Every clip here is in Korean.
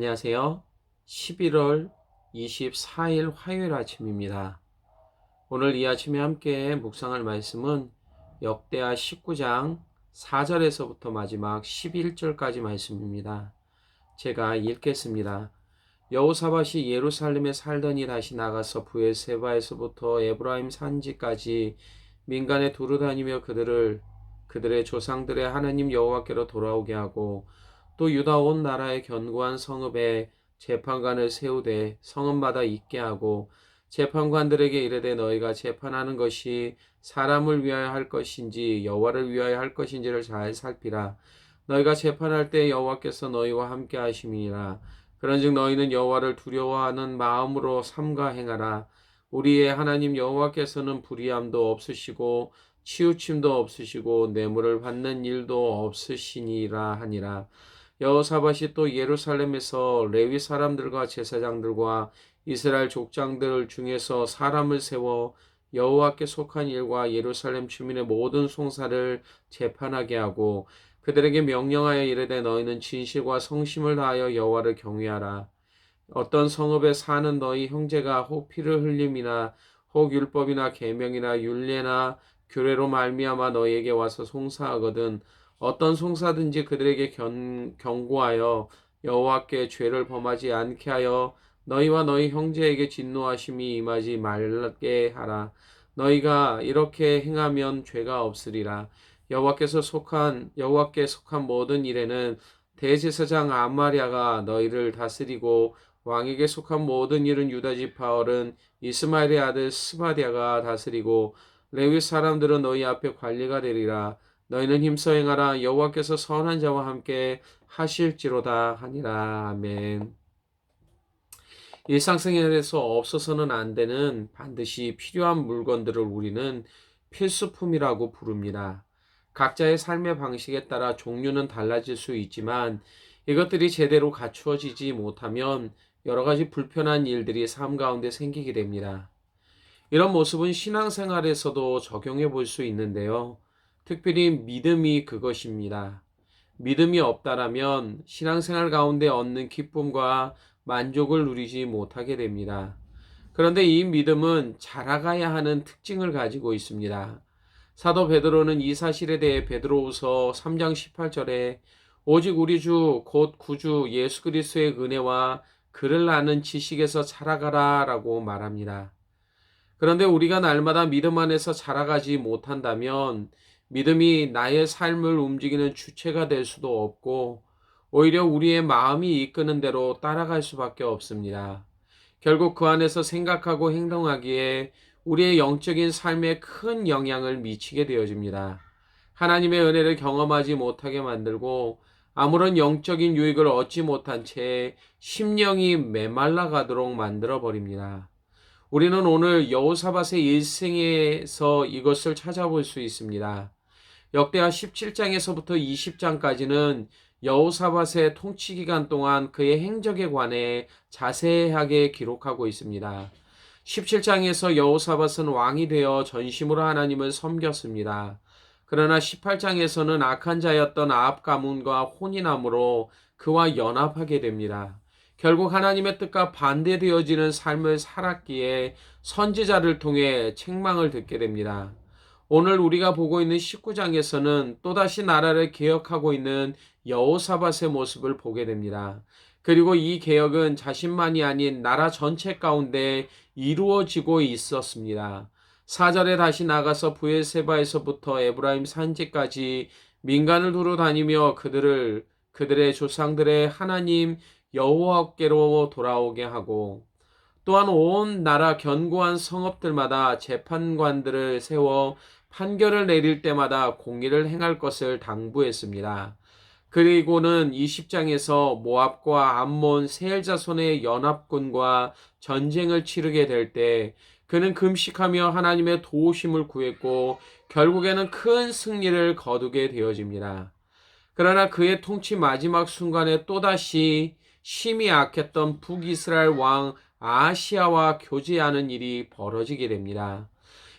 안녕하세요. 11월 24일 화요일 아침입니다. 오늘 이 아침에 함께 묵상할 말씀은 역대하 19장 4절에서부터 마지막 11절까지 말씀입니다. 제가 읽겠습니다. 여호사밧이 예루살렘에 살더니 다시 나가서 브엘세바에서부터 에브라임 산지까지 민간에 두루다니며 그들의 조상들의 하나님 여호와께로 돌아오게 하고 또 유다 온 나라의 견고한 성읍에 재판관을 세우되 성읍마다 있게 하고 재판관들에게 이르되 너희가 재판하는 것이 사람을 위하여 할 것인지 여호와를 위하여 할 것인지를 잘 살피라. 너희가 재판할 때 여호와께서 너희와 함께 하심이니라. 그런즉 너희는 여호와를 두려워하는 마음으로 삼가 행하라. 우리의 하나님 여호와께서는 불의함도 없으시고 치우침도 없으시고 뇌물을 받는 일도 없으시니라 하니라. 여호사밧이 또 예루살렘에서 레위 사람들과 제사장들과 이스라엘 족장들 중에서 사람을 세워 여호와께 속한 일과 예루살렘 주민의 모든 송사를 재판하게 하고 그들에게 명령하여 이르되 너희는 진실과 성심을 다하여 여호와를 경외하라. 어떤 성읍에 사는 너희 형제가 혹 피를 흘림이나 혹 율법이나 계명이나 율례나 규례로 말미암아 너희에게 와서 송사하거든 어떤 송사든지 그들에게 경고하여 여호와께 죄를 범하지 않게 하여 너희와 너희 형제에게 진노하심이 임하지 말게 하라. 너희가 이렇게 행하면 죄가 없으리라. 여호와께 속한 모든 일에는 대제사장 아마랴가 너희를 다스리고 왕에게 속한 모든 일은 유다 지파 어른 이스마엘의 아들 스바랴가 다스리고 레위 사람들은 너희 앞에 관리가 되리라. 너희는 힘써 행하라. 여호와께서 선한 자와 함께 하실지로다 하니라. 아멘. 일상생활에서 없어서는 안 되는 반드시 필요한 물건들을 우리는 필수품이라고 부릅니다. 각자의 삶의 방식에 따라 종류는 달라질 수 있지만 이것들이 제대로 갖추어지지 못하면 여러 가지 불편한 일들이 삶 가운데 생기게 됩니다. 이런 모습은 신앙생활에서도 적용해 볼 수 있는데요. 특별히 믿음이 그것입니다. 믿음이 없다라면 신앙생활 가운데 얻는 기쁨과 만족을 누리지 못하게 됩니다. 그런데 이 믿음은 자라가야 하는 특징을 가지고 있습니다. 사도 베드로는 이 사실에 대해 베드로후서 3장 18절에 오직 우리 주 곧 구주 예수 그리스도의 은혜와 그를 아는 지식에서 자라가라라고 말합니다. 그런데 우리가 날마다 믿음 안에서 자라가지 못한다면 믿음이 나의 삶을 움직이는 주체가 될 수도 없고 오히려 우리의 마음이 이끄는 대로 따라갈 수밖에 없습니다. 결국 그 안에서 생각하고 행동하기에 우리의 영적인 삶에 큰 영향을 미치게 되어집니다. 하나님의 은혜를 경험하지 못하게 만들고 아무런 영적인 유익을 얻지 못한 채 심령이 메말라 가도록 만들어 버립니다. 우리는 오늘 여호사밧의 일생에서 이것을 찾아볼 수 있습니다. 역대하 17장에서부터 20장까지는 여호사밧의 통치 기간 동안 그의 행적에 관해 자세하게 기록하고 있습니다. 17장에서 여호사밧은 왕이 되어 전심으로 하나님을 섬겼습니다. 그러나 18장에서는 악한 자였던 아합 가문과 혼인함으로 그와 연합하게 됩니다. 결국 하나님의 뜻과 반대되어지는 삶을 살았기에 선지자를 통해 책망을 듣게 됩니다. 오늘 우리가 보고 있는 19장에서는 또다시 나라를 개혁하고 있는 여호사밧의 모습을 보게 됩니다. 그리고 이 개혁은 자신만이 아닌 나라 전체 가운데 이루어지고 있었습니다. 4절에 다시 나가서 브엘세바에서부터 에브라임 산지까지 민간을 두루 다니며 그들의 조상들의 하나님 여호와께로 돌아오게 하고 또한 온 나라 견고한 성읍들마다 재판관들을 세워 판결을 내릴 때마다 공의를 행할 것을 당부했습니다. 그리고는 20장에서 모압과 암몬 세일 자손의 연합군과 전쟁을 치르게 될 때 그는 금식하며 하나님의 도우심을 구했고 결국에는 큰 승리를 거두게 되어집니다. 그러나 그의 통치 마지막 순간에 또다시 심히 악했던 북이스라엘 왕 아하시야와 교제하는 일이 벌어지게 됩니다.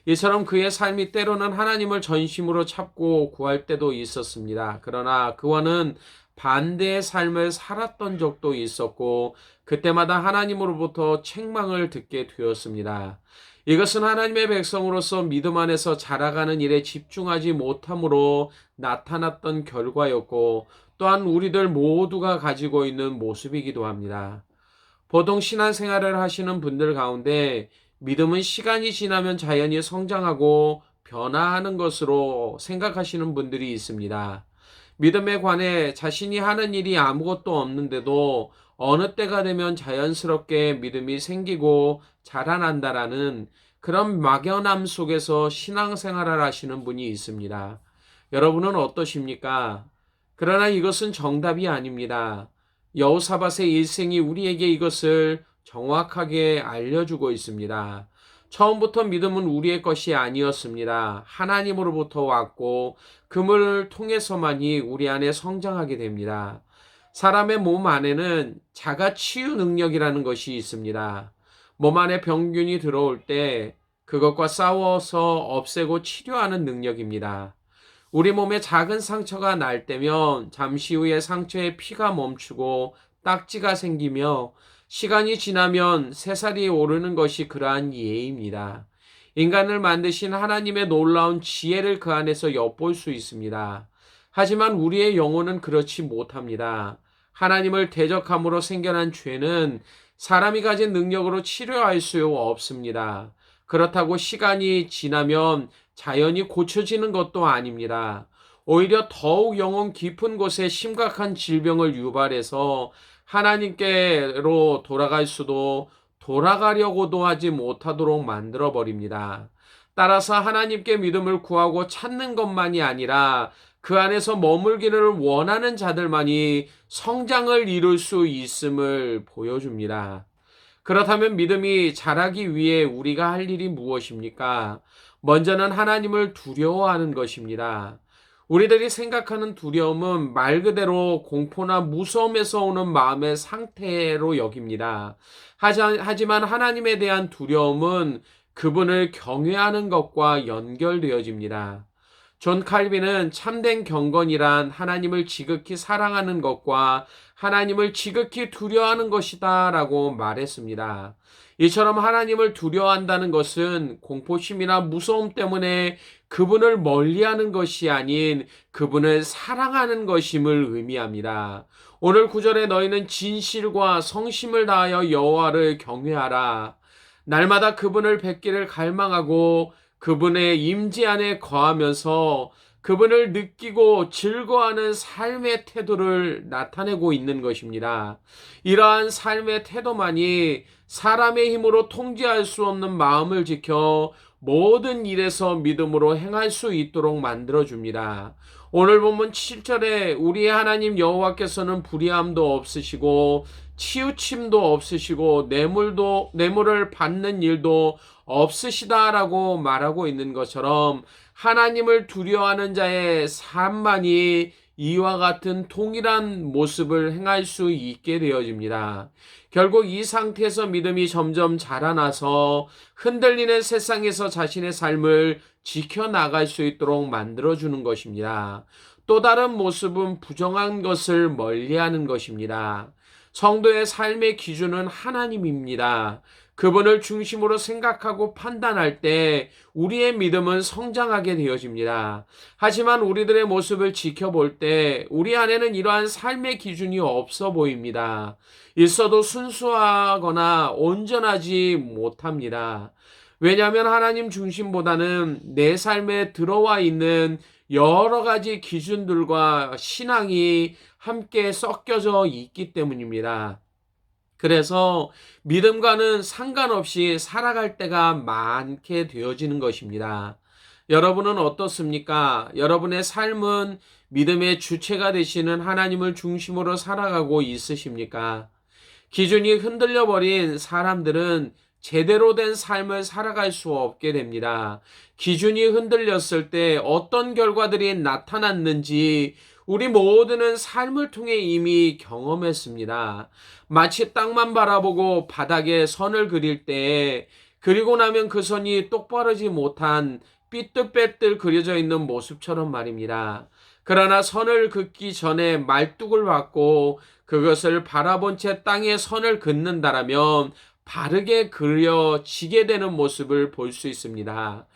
이처럼 그의 삶이 때로는 하나님을 전심으로 찾고 구할 때도 있었습니다. 그러나 그와는 반대의 삶을 살았던 적도 있었고 그때마다 하나님으로부터 책망을 듣게 되었습니다. 이것은 하나님의 백성으로서 믿음 안에서 자라가는 일에 집중하지 못함으로 나타났던 결과였고 또한 우리들 모두가 가지고 있는 모습이기도 합니다. 보통 신앙생활을 하시는 분들 가운데 믿음은 시간이 지나면 자연히 성장하고 변화하는 것으로 생각하시는 분들이 있습니다. 믿음에 관해 자신이 하는 일이 아무것도 없는데도 어느 때가 되면 자연스럽게 믿음이 생기고 자라난다라는 그런 막연함 속에서 신앙생활을 하시는 분이 있습니다. 여러분은 어떠십니까? 그러나 이것은 정답이 아닙니다. 여호사밧의 일생이 우리에게 이것을 정확하게 알려주고 있습니다. 처음부터 믿음은 우리의 것이 아니었습니다. 하나님으로부터 왔고 그물을 통해서만이 우리 안에 성장하게 됩니다. 사람의 몸 안에는 자가 치유 능력이라는 것이 있습니다. 몸 안에 병균이 들어올 때 그것과 싸워서 없애고 치료하는 능력입니다. 우리 몸에 작은 상처가 날 때면 잠시 후에 상처에 피가 멈추고 딱지가 생기며 시간이 지나면 새살이 오르는 것이 그러한 예입니다. 인간을 만드신 하나님의 놀라운 지혜를 그 안에서 엿볼 수 있습니다. 하지만 우리의 영혼은 그렇지 못합니다. 하나님을 대적함으로 생겨난 죄는 사람이 가진 능력으로 치료할 수 없습니다. 그렇다고 시간이 지나면 자연히 고쳐지는 것도 아닙니다. 오히려 더욱 영혼 깊은 곳에 심각한 질병을 유발해서 하나님께로 돌아갈 수도 돌아가려고도 하지 못하도록 만들어 버립니다. 따라서 하나님께 믿음을 구하고 찾는 것만이 아니라 그 안에서 머물기를 원하는 자들만이 성장을 이룰 수 있음을 보여줍니다. 그렇다면 믿음이 자라기 위해 우리가 할 일이 무엇입니까? 먼저는 하나님을 두려워하는 것입니다. 우리들이 생각하는 두려움은 말 그대로 공포나 무서움에서 오는 마음의 상태로 여깁니다. 하지만 하나님에 대한 두려움은 그분을 경외하는 것과 연결되어집니다. 존 칼빈은 참된 경건이란 하나님을 지극히 사랑하는 것과 하나님을 지극히 두려워하는 것이다 라고 말했습니다. 이처럼 하나님을 두려워한다는 것은 공포심이나 무서움 때문에 그분을 멀리하는 것이 아닌 그분을 사랑하는 것임을 의미합니다. 오늘 구절에 너희는 진실과 성심을 다하여 여호와를 경외하라. 날마다 그분을 뵙기를 갈망하고 그분의 임재 안에 거하면서 그분을 느끼고 즐거워하는 삶의 태도를 나타내고 있는 것입니다. 이러한 삶의 태도만이 사람의 힘으로 통제할 수 없는 마음을 지켜 모든 일에서 믿음으로 행할 수 있도록 만들어줍니다. 오늘 본문 7절에 우리의 하나님 여호와께서는 불의함도 없으시고 치우침도 없으시고 뇌물을 받는 일도 없으시다라고 말하고 있는 것처럼 하나님을 두려워하는 자의 삶만이 이와 같은 동일한 모습을 행할 수 있게 되어집니다. 결국 이 상태에서 믿음이 점점 자라나서 흔들리는 세상에서 자신의 삶을 지켜나갈 수 있도록 만들어주는 것입니다. 또 다른 모습은 부정한 것을 멀리하는 것입니다. 성도의 삶의 기준은 하나님입니다. 그분을 중심으로 생각하고 판단할 때 우리의 믿음은 성장하게 되어집니다. 하지만 우리들의 모습을 지켜볼 때 우리 안에는 이러한 삶의 기준이 없어 보입니다. 있어도 순수하거나 온전하지 못합니다. 왜냐하면 하나님 중심보다는 내 삶에 들어와 있는 여러 가지 기준들과 신앙이 함께 섞여져 있기 때문입니다. 그래서 믿음과는 상관없이 살아갈 때가 많게 되어지는 것입니다. 여러분은 어떻습니까? 여러분의 삶은 믿음의 주체가 되시는 하나님을 중심으로 살아가고 있으십니까? 기준이 흔들려 버린 사람들은 제대로 된 삶을 살아갈 수 없게 됩니다. 기준이 흔들렸을 때 어떤 결과들이 나타났는지 우리 모두는 삶을 통해 이미 경험했습니다. 마치 땅만 바라보고 바닥에 선을 그릴 때 그리고 나면 그 선이 똑바르지 못한 삐뚤빼뚤 그려져 있는 모습처럼 말입니다. 그러나 선을 긋기 전에 말뚝을 받고 그것을 바라본 채 땅에 선을 긋는다라면 바르게 그려지게 되는 모습을 볼 수 있습니다.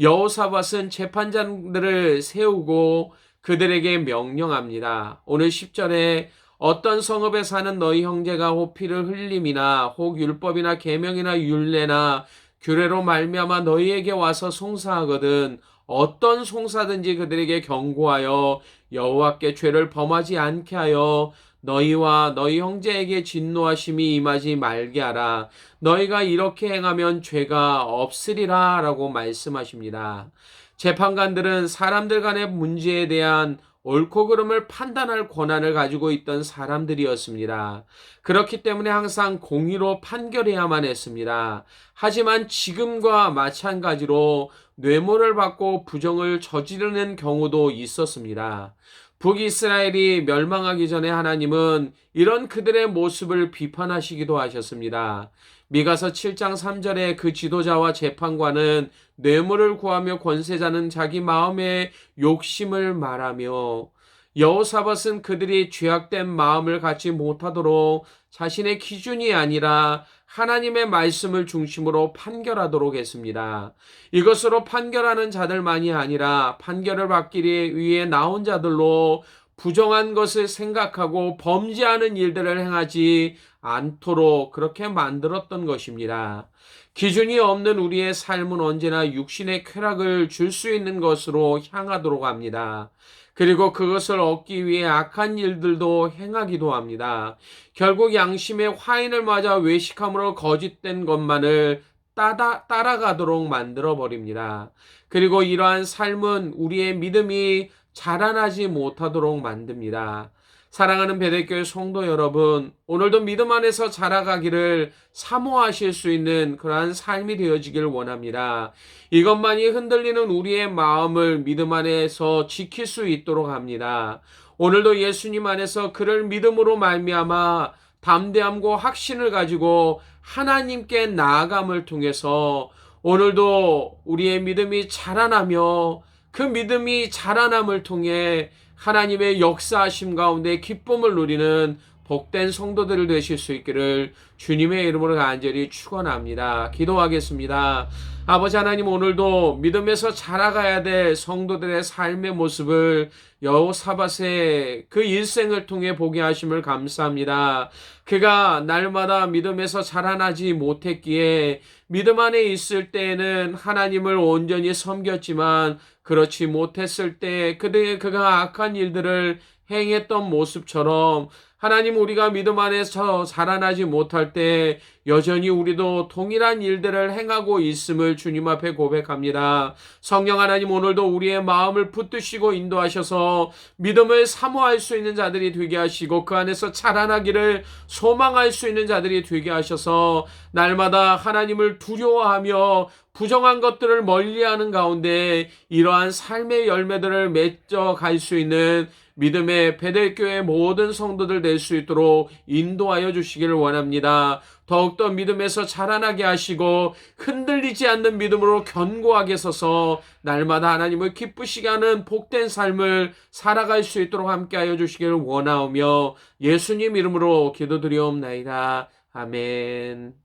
여호사밧은 재판장들을 세우고 그들에게 명령합니다. 오늘 10절에 어떤 성읍에 사는 너희 형제가 혹 피를 흘림이나 혹 율법이나 계명이나 율례나 규례로 말미암아 너희에게 와서 송사하거든 어떤 송사든지 그들에게 경고하여 여호와께 죄를 범하지 않게 하여 너희와 너희 형제에게 진노하심이 임하지 말게 하라. 너희가 이렇게 행하면 죄가 없으리라 라고 말씀하십니다. 재판관들은 사람들 간의 문제에 대한 옳고 그름을 판단할 권한을 가지고 있던 사람들이었습니다. 그렇기 때문에 항상 공의로 판결해야만 했습니다. 하지만 지금과 마찬가지로 뇌물을 받고 부정을 저지르는 경우도 있었습니다. 북이스라엘이 멸망하기 전에 하나님은 이런 그들의 모습을 비판하시기도 하셨습니다. 미가서 7장 3절에 그 지도자와 재판관은 뇌물을 구하며 권세자는 자기 마음의 욕심을 말하며 여호사밧은 그들이 죄악된 마음을 갖지 못하도록 자신의 기준이 아니라 하나님의 말씀을 중심으로 판결하도록 했습니다. 이것으로 판결하는 자들만이 아니라 판결을 받기 위해 나온 자들로 부정한 것을 생각하고 범죄하는 일들을 행하지 않도록 그렇게 만들었던 것입니다. 기준이 없는 우리의 삶은 언제나 육신의 쾌락을 줄 수 있는 것으로 향하도록 합니다. 그리고 그것을 얻기 위해 악한 일들도 행하기도 합니다. 결국 양심의 화인을 맞아 외식함으로 거짓된 것만을 따라가도록 만들어 버립니다. 그리고 이러한 삶은 우리의 믿음이 자라나지 못하도록 만듭니다. 사랑하는 베델교회 성도 여러분, 오늘도 믿음 안에서 자라가기를 사모하실 수 있는 그러한 삶이 되어지길 원합니다. 이것만이 흔들리는 우리의 마음을 믿음 안에서 지킬 수 있도록 합니다. 오늘도 예수님 안에서 그를 믿음으로 말미암아 담대함과 확신을 가지고 하나님께 나아감을 통해서 오늘도 우리의 믿음이 자라나며 그 믿음이 자라남을 통해 하나님의 역사하심 가운데 기쁨을 누리는 복된 성도들 되실 수 있기를 주님의 이름으로 간절히 축원합니다. 기도하겠습니다. 아버지 하나님, 오늘도 믿음에서 자라가야 될 성도들의 삶의 모습을 여호사밧의 그 일생을 통해 보게 하심을 감사합니다. 그가 날마다 믿음에서 자라나지 못했기에 믿음 안에 있을 때에는 하나님을 온전히 섬겼지만 그렇지 못했을 때 그가 악한 일들을 행했던 모습처럼 하나님, 우리가 믿음 안에서 자라나지 못할 때 여전히 우리도 동일한 일들을 행하고 있음을 주님 앞에 고백합니다. 성령 하나님, 오늘도 우리의 마음을 붙드시고 인도하셔서 믿음을 사모할 수 있는 자들이 되게 하시고 그 안에서 자라나기를 소망할 수 있는 자들이 되게 하셔서 날마다 하나님을 두려워하며 부정한 것들을 멀리하는 가운데 이러한 삶의 열매들을 맺어 갈 수 있는 믿음의 베델교회 모든 성도들 될 수 있도록 인도하여 주시기를 원합니다. 더욱더 믿음에서 자라나게 하시고 흔들리지 않는 믿음으로 견고하게 서서 날마다 하나님을 기쁘시게 하는 복된 삶을 살아갈 수 있도록 함께하여 주시기를 원하오며 예수님 이름으로 기도드리옵나이다. 아멘.